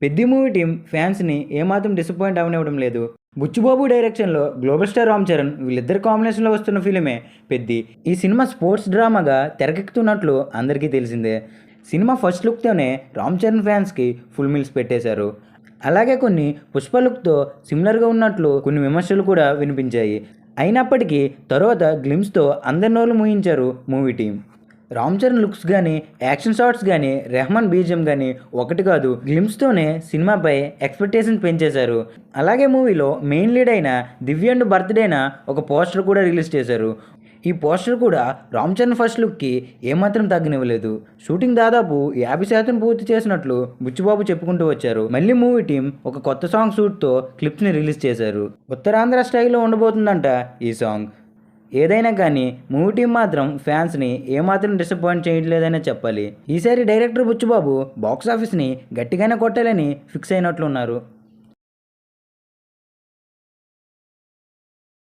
Peddi movie team ఫ్యాన్స్ని ఏమాత్రం disappoint అవనివ్వడం లేదు. బుచ్చిబాబు డైరెక్షన్లో గ్లోబల్ స్టార్ రామ్ చరణ్ వీళ్ళిద్దరి కాంబినేషన్లో వస్తున్న ఫిలిమే పెద్ది. ఈ సినిమా స్పోర్ట్స్ డ్రామాగా తెరకెక్కుతున్నట్లు అందరికీ తెలిసిందే. సినిమా ఫస్ట్ లుక్తోనే రామ్ చరణ్ ఫ్యాన్స్కి ఫుల్ మీల్స్ పెట్టేశారు. అలాగే కొన్ని పుష్ప లుక్తో సిమిలర్గా ఉన్నట్లు కొన్ని విమర్శలు కూడా వినిపించాయి. అయినప్పటికీ తర్వాత గ్లిమ్స్తో అందరి నోళ్ళు మూయించారు movie team. Ram Charan looks కానీ, యాక్షన్ షాట్స్ కానీ, రెహమాన్ బీజిఎం కానీ ఒకటి కాదు, గ్లిమ్స్తోనే సినిమాపై ఎక్స్పెక్టేషన్స్ పెంచేశారు. అలాగే మూవీలో మెయిన్ లీడ్ అయిన దివ్య అండ్ బర్త్డేన ఒక పోస్టర్ కూడా రిలీజ్ చేశారు. ఈ పోస్టర్ కూడా రామ్ చరణ్ ఫస్ట్ లుక్కి ఏమాత్రం తగ్గనివ్వలేదు. షూటింగ్ దాదాపు 50% పూర్తి చేసినట్లు బుచ్చిబాబు చెప్పుకుంటూ వచ్చారు. మళ్ళీ మూవీ టీం ఒక కొత్త సాంగ్ షూట్తో క్లిప్స్ని రిలీజ్ చేశారు. ఉత్తరాంధ్ర స్టైల్లో ఉండబోతుందంట ఈ సాంగ్. ఏదైనా కానీ మూవీ టీం మాత్రం ఫ్యాన్స్ని ఏమాత్రం డిసప్పాయింట్ చేయట్లేదనే చెప్పాలి. ఈసారి డైరెక్టర్ బుచ్చిబాబు బాక్సాఫీస్ని గట్టిగానే కొట్టాలని ఫిక్స్ అయినట్లున్నారు.